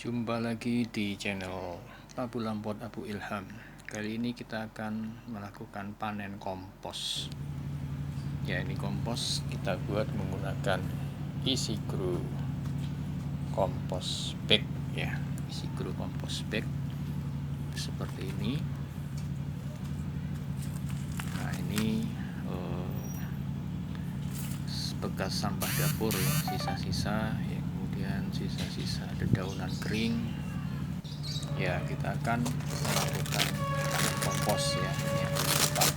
Jumpa lagi di channel Abu Lampot Abu Ilham. Kali ini kita akan melakukan panen kompos. Ya, ini kompos kita buat menggunakan isi grow kompos bag ya. Isi grow kompos bag seperti ini. Nah, ini bekas sampah dapur ya, sisa-sisa ya, kemudian sisa-sisa dedaunan kering ya. Kita akan melakukan kompos ya, ini tempat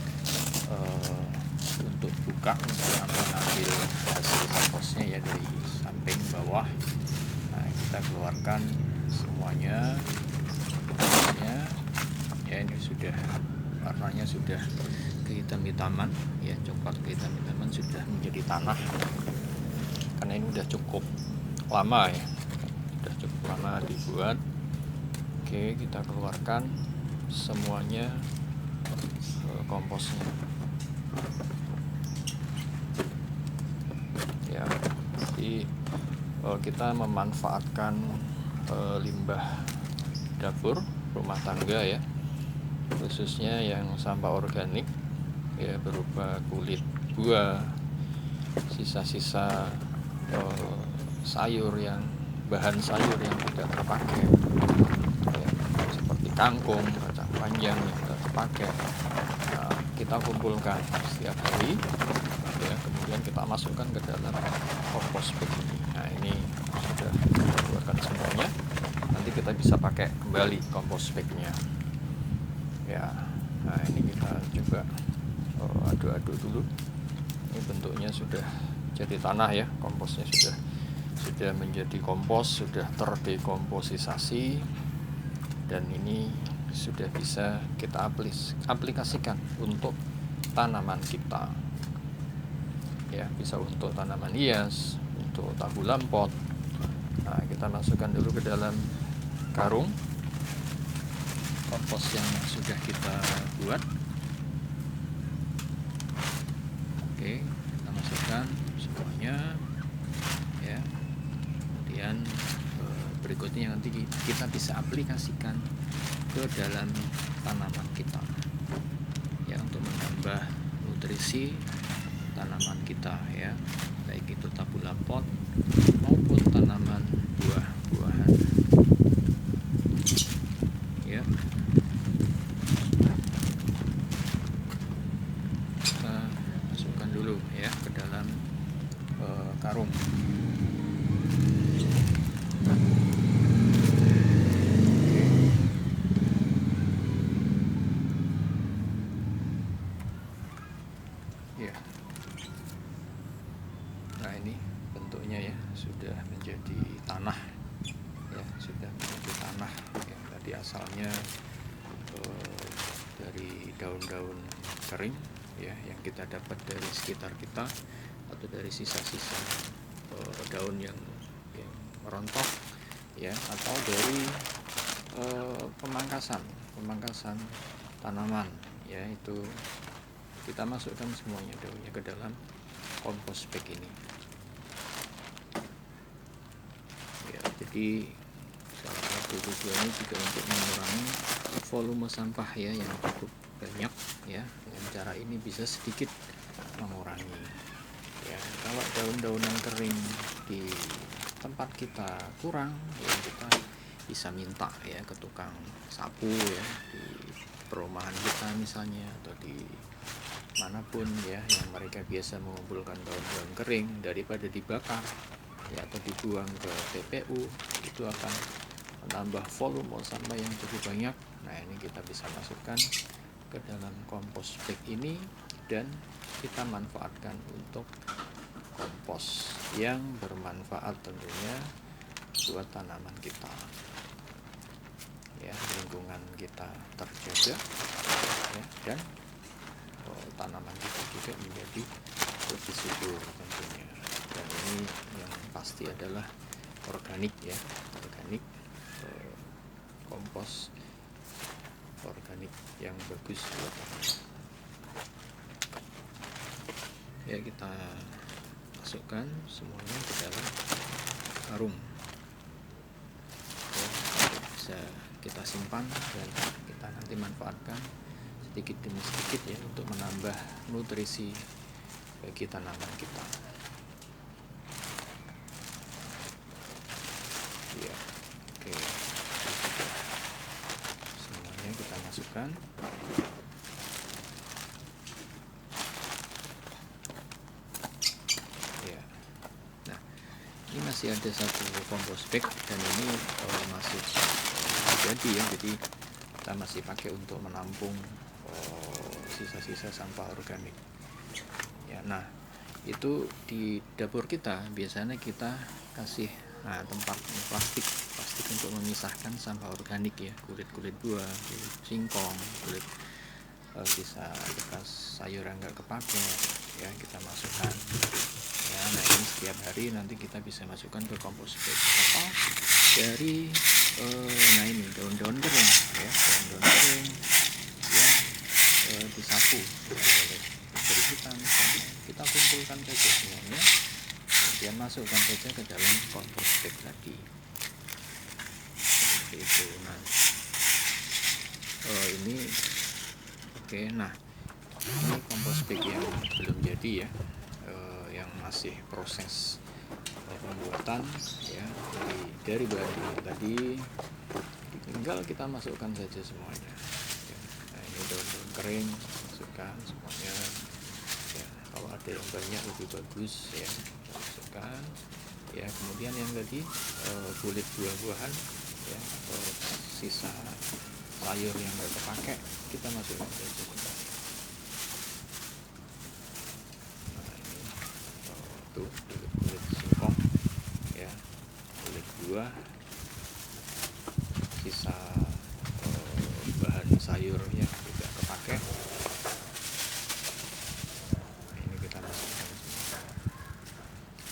untuk buka untuk mengambil hasil komposnya ya dari samping bawah. Nah, kita keluarkan semuanya ya, ini sudah warnanya sudah kehitam-hitaman ya, coklat kehitam-hitaman, sudah menjadi tanah karena ini udah cukup lama ya, sudah cukup lama dibuat. Oke, kita keluarkan semuanya komposnya ya. Jadi kita memanfaatkan limbah dapur rumah tangga ya, khususnya yang sampah organik ya, berupa kulit buah, sisa-sisa bahan sayur yang tidak terpakai ya, seperti kangkung, kacang panjang yang tidak terpakai. Nah, kita kumpulkan setiap hari ya, kemudian kita masukkan ke dalam kompos bag ini. Nah, ini sudah kita keluarkan semuanya, nanti kita bisa pakai kembali kompos bagnya ya. Nah, ini kita coba aduk-aduk dulu. Ini bentuknya sudah jadi tanah ya, komposnya sudah menjadi kompos, sudah terdekomposisasi, dan ini sudah bisa kita aplikasikan untuk tanaman kita ya, bisa untuk tanaman hias, untuk tabu lampot. Nah, kita masukkan dulu ke dalam karung kompos yang sudah kita buat. Oke, kita masukkan semuanya ya. Kemudian berikutnya nanti kita bisa aplikasikan ke dalam tanaman kita ya, untuk menambah nutrisi tanaman kita ya, baik itu tabu lampot maupun tanaman buah-buahan ya. Kita masukkan dulu ya ke dalam karung. Ya. Nah, ini bentuknya ya, sudah menjadi tanah ya, sudah menjadi tanah ya. Tadi asalnya dari daun-daun kering ya, yang kita dapat dari sekitar kita atau dari sisa-sisa daun yang rontok ya, atau dari pemangkasan tanaman ya, itu kita masukkan semuanya daunnya ke dalam kompos bag ini ya. Jadi salah satu tujuannya juga untuk mengurangi volume sampah ya, yang cukup banyak ya. Dengan cara ini bisa sedikit mengurangi ya. Kalau daun-daunan kering di tempat kita kurang ya, kita bisa minta ya ke tukang sapu ya, di perumahan kita misalnya, atau di manapun ya, yang mereka biasa mengumpulkan daun-daun kering, daripada dibakar ya atau dibuang ke TPU, itu akan menambah volume sampah yang cukup banyak. Nah, ini kita bisa masukkan ke dalam kompos bag ini dan kita manfaatkan untuk kompos yang bermanfaat tentunya buat tanaman kita ya, lingkungan kita terjaga ya, dan tanaman kita juga menjadi lebih subur tentunya. Dan ini yang pasti adalah organik ya, organik, kompos organik yang bagus buat tanaman ya. Kita masukkan semuanya ke dalam karung ya. bisa kita simpan dan kita nanti manfaatkan sedikit demi sedikit ya untuk menambah nutrisi bagi tanaman kita. Ya, oke, semuanya kita masukkan. Ya, nah ini masih ada satu kompos bag dan ini masih jadi ya, jadi kita masih pakai untuk menampung sisa-sisa sampah organik ya. Nah itu di dapur kita biasanya kita kasih tempat plastik untuk memisahkan sampah organik ya, kulit buah, kulit singkong, kulit sisa bekas sayur yang nggak kepake ya, kita masukkan ya. Nah ini setiap hari nanti kita bisa masukkan ke kompos bag atau dari nah ini daun-daun kering ya, daun-daun kering ya, disapu oleh istri kita misalnya, kita kumpulkan saja semuanya, kemudian masukkan saja ke dalam kompos bag tadi seperti itu. Nah ini oke. Nah ini kompos bag yang belum jadi ya, yang masih proses pembuatan ya, dari bahan tadi tinggal kita masukkan saja semuanya ya. Nah ini daun-daun kering masukkan semuanya ya, kalau ada yang banyak lebih bagus ya, kita masukkan ya. Kemudian yang tadi kulit buah-buahan ya, atau sisa sayur yang nggak kepake kita masukkan saja semuanya. Nah ini tuh kulit singkong ya, kulit buah, sisa bahan sayur yang tidak kepake, nah ini kita masukkan semua.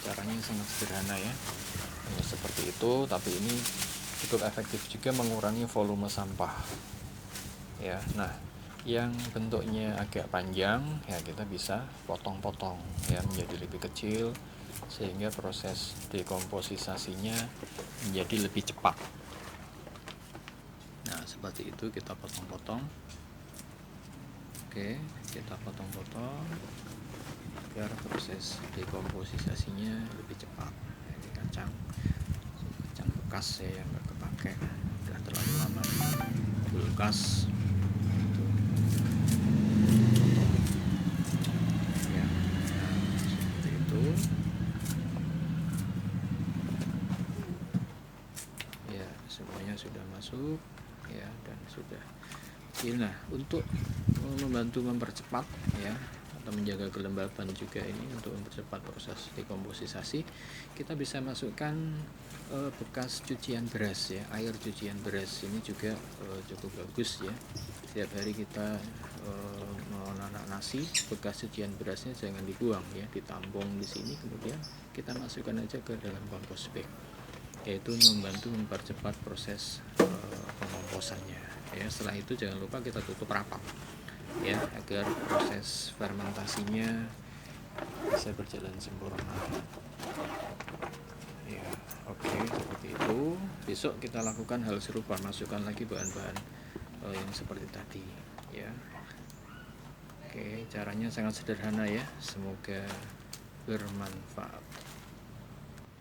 Caranya sangat sederhana ya, hanya seperti itu, tapi ini cukup efektif juga mengurangi volume sampah ya. Nah yang bentuknya agak panjang ya kita bisa potong-potong ya menjadi lebih kecil sehingga proses dekomposisasinya menjadi lebih cepat. Nah seperti itu kita potong-potong. Oke, kita potong-potong biar proses dekomposisasinya lebih cepat. Ini kacang bekas ya yang nggak kepake, udah terlalu lama di kulkas ya. Nah seperti itu ya, semuanya sudah masuk ya dan sudah. Nah untuk membantu mempercepat ya atau menjaga kelembaban juga ini, untuk mempercepat proses dekomposisasi kita bisa masukkan bekas cucian beras ya, air cucian beras ini juga cukup bagus ya. Setiap hari kita menanak nasi, bekas cucian berasnya jangan dibuang ya, ditampung di sini, kemudian kita masukkan aja ke dalam kompos bag, yaitu membantu mempercepat proses pengomposannya ya. Setelah itu jangan lupa kita tutup rapat ya, agar proses fermentasinya bisa berjalan sempurna ya. Oke, seperti itu. Besok kita lakukan hal serupa, masukkan lagi bahan-bahan yang seperti tadi ya. Oke, caranya sangat sederhana ya, semoga bermanfaat.